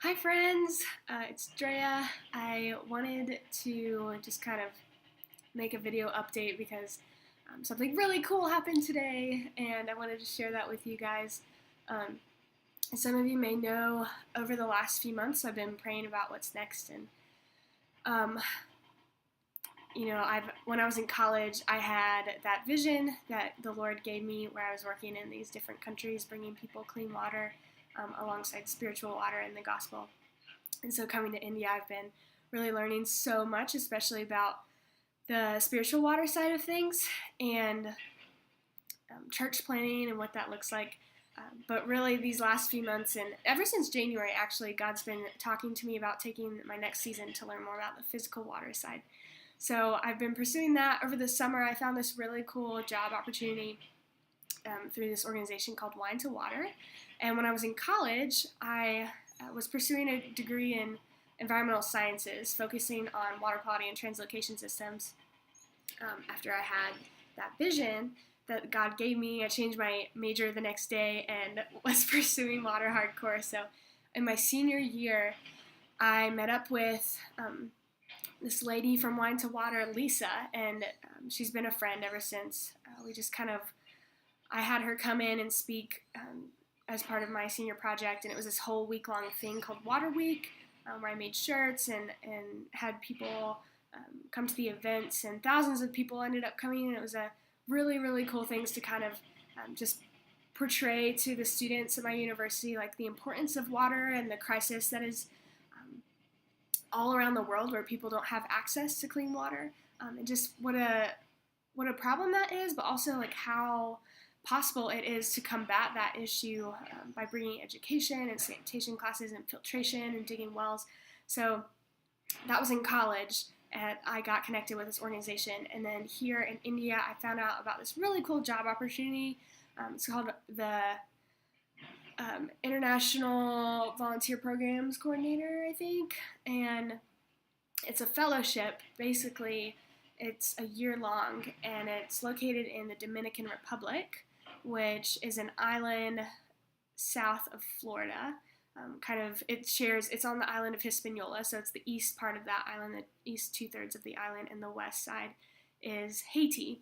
Hi friends, it's Drea. I wanted to just kind of make a video update because something really cool happened today and I wanted to share that with you guys. Um, as some of you may know, over the last few months I've been praying about what's next, and um, when I was in college I had that vision that the Lord gave me where I was working in these different countries bringing people clean water alongside spiritual water in the gospel. And so coming to India, I've been really learning so much, especially about the spiritual water side of things and church planning and what that looks like. But really, these last few months, and ever since January, actually, God's been talking to me about taking my next season to learn more about the physical water side. So I've been pursuing that. Over the summer, I found this really cool job opportunity through this organization called Wine to Water. And when I was in college, I was pursuing a degree in environmental sciences, focusing on water quality and translocation systems. After I had that vision that God gave me, I changed my major the next day and was pursuing water hardcore. So in my senior year, I met up with this lady from Wine to Water, Lisa, and she's been a friend ever since. I had her come in and speak as part of my senior project, and it was this whole week-long thing called Water Week, where I made shirts and had people come to the events, and thousands of people ended up coming, and it was a really, really cool things to kind of just portray to the students at my university, like the importance of water and the crisis that is all around the world where people don't have access to clean water, and just what a problem that is, but also like how possible it is to combat that issue by bringing education and sanitation classes and filtration and digging wells. So that was in college, and I got connected with this organization. And then here in India, I found out about this really cool job opportunity. It's called the International Volunteer Programs Coordinator, I think. And it's a fellowship. Basically, it's a year long, and it's located in the Dominican Republic, which is an island south of Florida. It's on the island of Hispaniola, so it's the east part of that island, the east 2/3 of the island, and the west side is Haiti.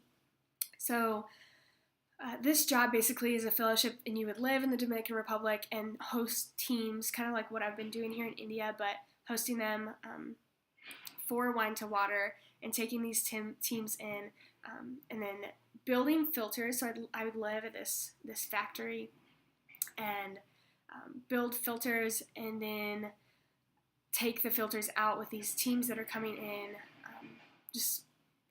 So this job basically is a fellowship, and you would live in the Dominican Republic and host teams, kind of like what I've been doing here in India, but hosting them for Wine to Water and taking these teams in, and then building filters. So I would live at this factory and build filters, and then take the filters out with these teams that are coming in just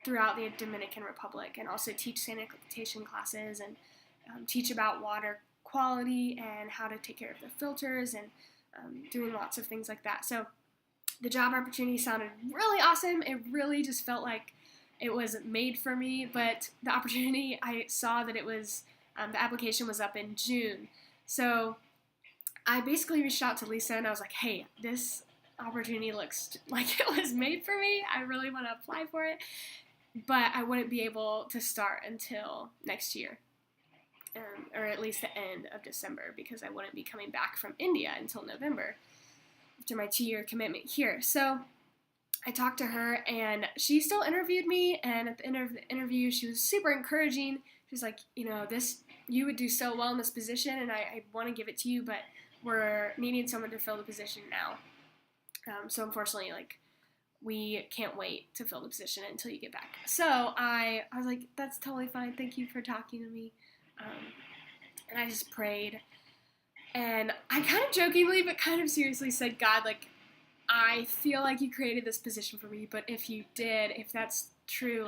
throughout the Dominican Republic, and also teach sanitation classes and teach about water quality and how to take care of the filters, and doing lots of things like that. So the job opportunity sounded really awesome. It really just felt like it was made for me, but the opportunity, I saw that it was, the application was up in June. So I basically reached out to Lisa and I was like, hey, this opportunity looks like it was made for me. I really want to apply for it, but I wouldn't be able to start until next year, or at least the end of December, because I wouldn't be coming back from India until November after my 2-year commitment here. So I talked to her, and she still interviewed me, and at the end of the interview, she was super encouraging. She was like, you would do so well in this position, and I want to give it to you, but we're needing someone to fill the position now. So unfortunately, we can't wait to fill the position until you get back. So I was like, that's totally fine. Thank you for talking to me. And I just prayed, and I kind of jokingly, but kind of seriously said, God, I feel like you created this position for me, but if that's true,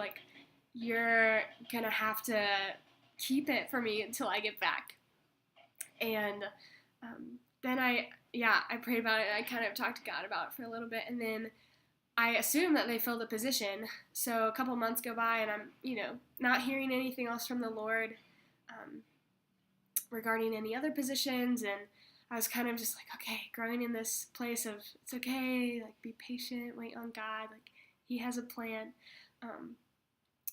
you're gonna have to keep it for me until I get back. And then I prayed about it, and I kind of talked to God about it for a little bit, and then I assumed that they filled the position. So a couple months go by, and I'm, not hearing anything else from the Lord regarding any other positions, and I was kind of just like, okay, growing in this place of, it's okay, be patient, wait on God, He has a plan.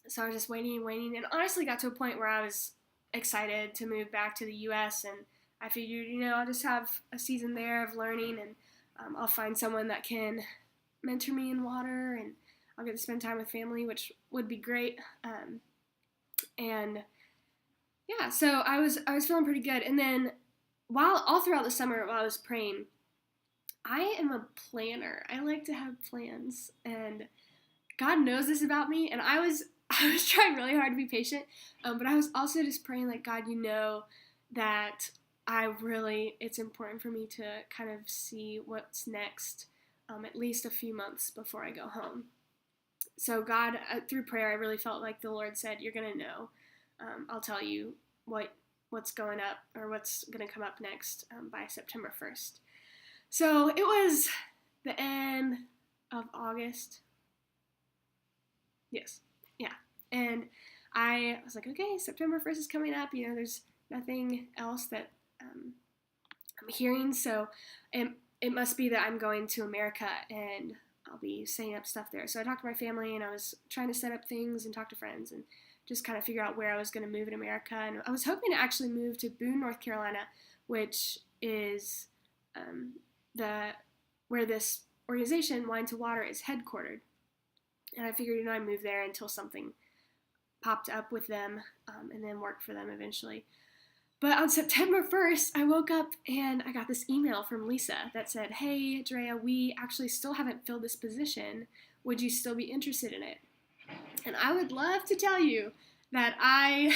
So I was just waiting, and honestly got to a point where I was excited to move back to the U.S., and I figured, I'll just have a season there of learning, and I'll find someone that can mentor me in water, and I'll get to spend time with family, which would be great. And yeah, so I was feeling pretty good. And then all throughout the summer while I was praying, I am a planner. I like to have plans, and God knows this about me. And I was trying really hard to be patient, but I was also just praying, like, God, you know that it's important for me to kind of see what's next, at least a few months before I go home. So God, through prayer, I really felt like the Lord said, you're going to know. I'll tell you what's going up, or what's going to come up next, by September 1st. So it was the end of August. Yes. Yeah. And I was like, okay, September 1st is coming up. You know, there's nothing else that I'm hearing. So it must be that I'm going to America, and I'll be setting up stuff there. So I talked to my family, and I was trying to set up things and talk to friends and just kind of figure out where I was going to move in America. And I was hoping to actually move to Boone, North Carolina, which is where this organization, Wine to Water, is headquartered. And I figured, I'd move there until something popped up with them, and then work for them eventually. But on September 1st, I woke up and I got this email from Lisa that said, hey, Drea, we actually still haven't filled this position. Would you still be interested in it? And I would love to tell you that I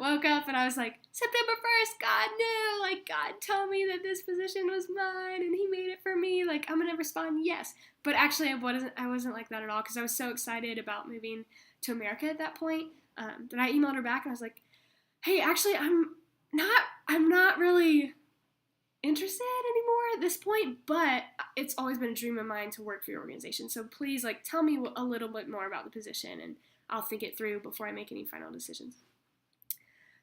woke up and I was like, September 1st, God knew. Like, God told me that this position was mine, and he made it for me. Like, I'm going to respond yes. But actually, I wasn't like that at all, because I was so excited about moving to America at that point, that I emailed her back and I was like, hey, actually, I'm not really interested anymore at this point, but it's always been a dream of mine to work for your organization. So please, like, tell me a little bit more about the position, and I'll think it through before I make any final decisions.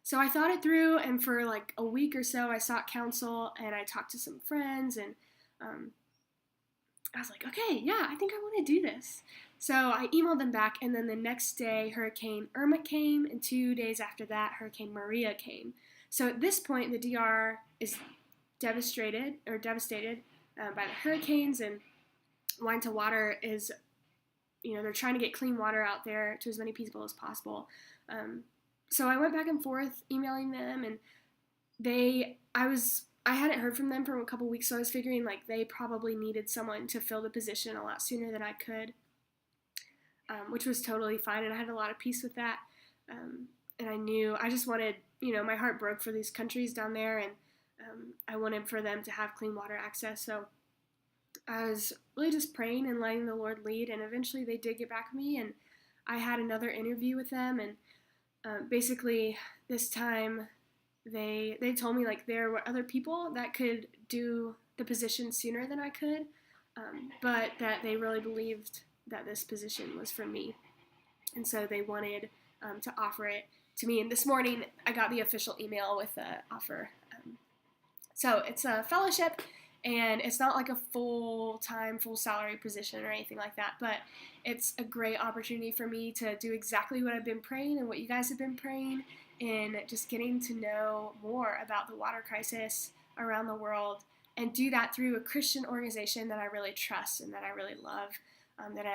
So I thought it through, and for like a week or so, I sought counsel, and I talked to some friends, and I was like, okay, yeah, I think I want to do this. So I emailed them back, and then the next day, Hurricane Irma came, and 2 days after that, Hurricane Maria came. So at this point, the DR is devastated by the hurricanes, and Wine to Water is, they're trying to get clean water out there to as many people as possible. So I went back and forth emailing them, and I hadn't heard from them for a couple weeks, so I was figuring like they probably needed someone to fill the position a lot sooner than I could, which was totally fine, and I had a lot of peace with that. And I just wanted, my heart broke for these countries down there, and I wanted for them to have clean water access. So I was really just praying and letting the Lord lead, and eventually they did get back with me, and I had another interview with them, and basically this time they told me like there were other people that could do the position sooner than I could, but that they really believed that this position was for me, and so they wanted to offer it to me. And this morning I got the official email with the offer. So it's a fellowship, and it's not like a full-time, full salary position or anything like that, but it's a great opportunity for me to do exactly what I've been praying and what you guys have been praying, and just getting to know more about the water crisis around the world, and do that through a Christian organization that I really trust and that I really love, that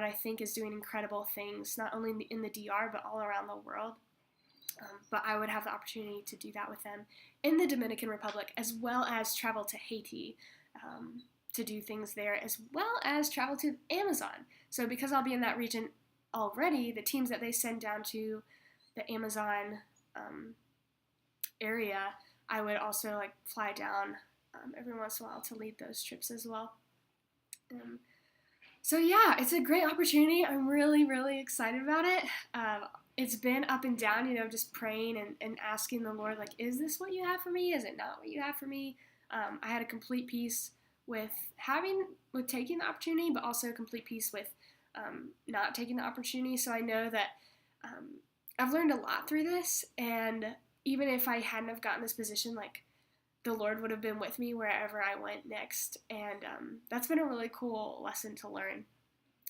I think is doing incredible things, not only in the DR, but all around the world. But I would have the opportunity to do that with them in the Dominican Republic, as well as travel to Haiti to do things there, as well as travel to Amazon. So because I'll be in that region already, the teams that they send down to the Amazon area, I would also like fly down every once in a while to lead those trips as well. So yeah, it's a great opportunity. I'm really, really excited about it. It's been up and down, just praying and asking the Lord, like, is this what you have for me? Is it not what you have for me? I had a complete peace with taking the opportunity, but also a complete peace with not taking the opportunity. So I know that I've learned a lot through this, and even if I hadn't have gotten this position, like, the Lord would have been with me wherever I went next, and that's been a really cool lesson to learn.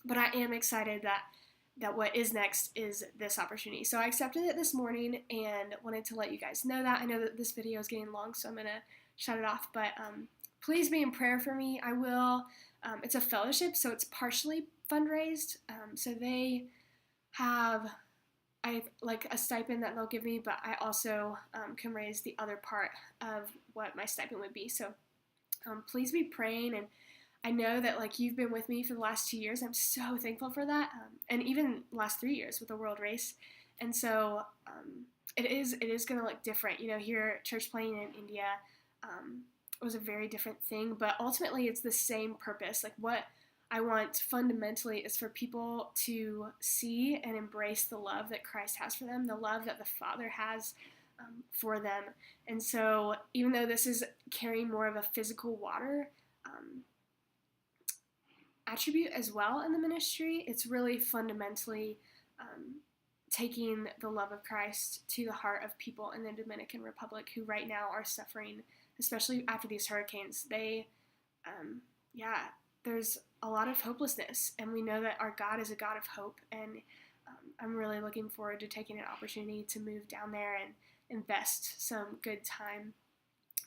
But I am excited that what is next is this opportunity. So I accepted it this morning and wanted to let you guys know that. I know that this video is getting long, so I'm going to shut it off, but please be in prayer for me. I will. It's a fellowship, so it's partially fundraised. So they have like a stipend that they'll give me, but I also can raise the other part of what my stipend would be. So please be praying, and I know that like you've been with me for the last 2 years. I'm so thankful for that, and even last 3 years with the world race. And so it is going to look different. Here church planting in India was a very different thing, but ultimately it's the same purpose. Like what I want fundamentally is for people to see and embrace the love that Christ has for them, the love that the Father has for them. And so even though this is carrying more of a physical water attribute as well in the ministry, it's really fundamentally taking the love of Christ to the heart of people in the Dominican Republic who right now are suffering, especially after these hurricanes. There's a lot of hopelessness, and we know that our God is a God of hope, and I'm really looking forward to taking an opportunity to move down there and invest some good time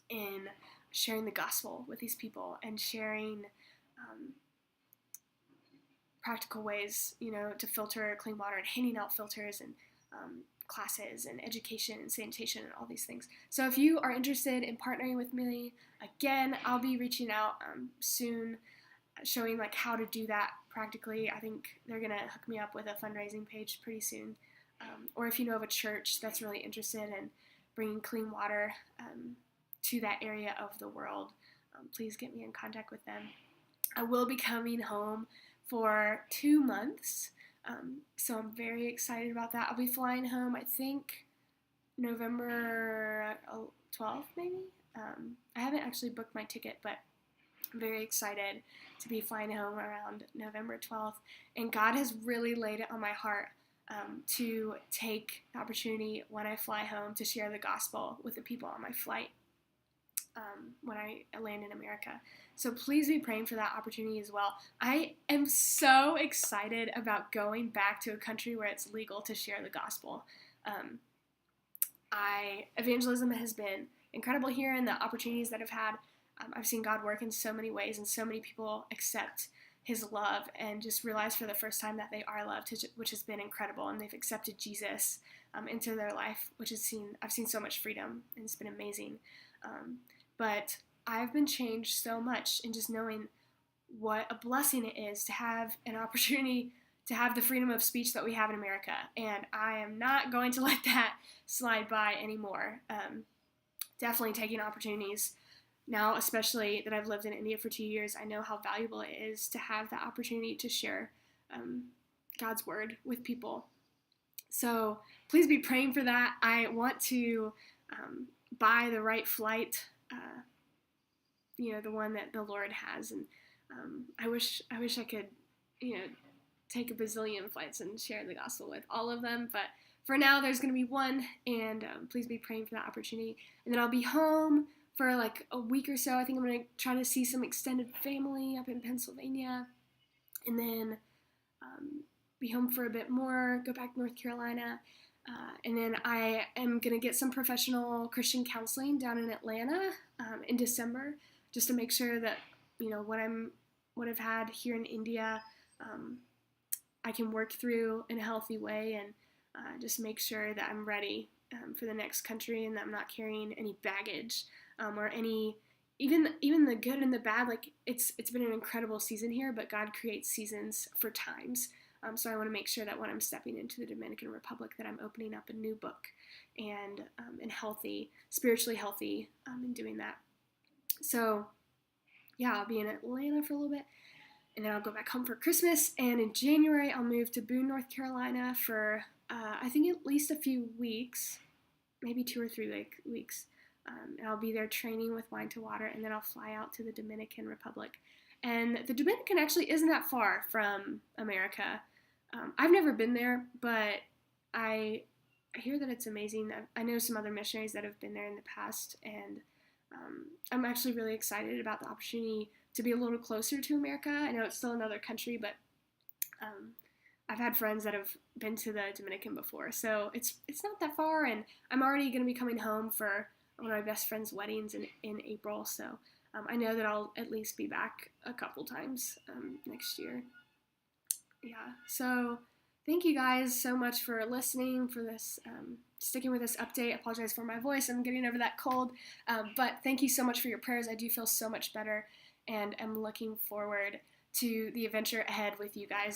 in sharing the gospel with these people and sharing practical ways, to filter clean water and handing out filters and classes and education and sanitation and all these things. So if you are interested in partnering with me, again, I'll be reaching out soon, showing like how to do that practically. I think they're going to hook me up with a fundraising page pretty soon. Or if you know of a church that's really interested in bringing clean water to that area of the world, please get me in contact with them. I will be coming home for 2 months, so I'm very excited about that. I'll be flying home, I think, November 12th, maybe? I haven't actually booked my ticket, but I'm very excited to be flying home around November 12th, and God has really laid it on my heart to take the opportunity when I fly home to share the gospel with the people on my flight when I land in America. So please be praying for that opportunity as well. I am so excited about going back to a country where it's legal to share the gospel. Evangelism has been incredible here, and the opportunities that I've had, I've seen God work in so many ways, and so many people accept his love and just realize for the first time that they are loved, which has been incredible, and they've accepted Jesus into their life, I've seen so much freedom, and it's been amazing. But I've been changed so much in just knowing what a blessing it is to have an opportunity to have the freedom of speech that we have in America, and I am not going to let that slide by anymore. Definitely taking opportunities now, especially that I've lived in India for 2 years. I know how valuable it is to have that opportunity to share God's word with people. So please be praying for that. I want to buy the right flight, the one that the Lord has, and I wish I could, take a bazillion flights and share the gospel with all of them, but for now there's going to be one, and please be praying for that opportunity. And then I'll be home for like a week or so. I think I'm going to try to see some extended family up in Pennsylvania, and then be home for a bit more, go back to North Carolina, and then I am going to get some professional Christian counseling down in Atlanta in December, just to make sure that, what I've had here in India, I can work through in a healthy way, and just make sure that I'm ready for the next country, and that I'm not carrying any baggage or any, even the good and the bad. Like it's been an incredible season here, but God creates seasons for times. So I want to make sure that when I'm stepping into the Dominican Republic, that I'm opening up a new book and healthy, spiritually healthy in doing that. So yeah, I'll be in Atlanta for a little bit, and then I'll go back home for Christmas. And in January, I'll move to Boone, North Carolina for I think at least a few weeks, maybe 2 or 3 weeks. And I'll be there training with Wine to Water, and then I'll fly out to the Dominican Republic. And the Dominican actually isn't that far from America. I've never been there, but I hear that it's amazing. I know some other missionaries that have been there in the past, and I'm actually really excited about the opportunity to be a little closer to America. I know it's still another country, but I've had friends that have been to the Dominican before, so it's not that far, and I'm already going to be coming home for one of my best friend's weddings in April, so I know that I'll at least be back a couple times next year. Yeah, so thank you guys so much for listening, for this, sticking with this update. I apologize for my voice. I'm getting over that cold. But thank you so much for your prayers. I do feel so much better, and I'm looking forward to the adventure ahead with you guys.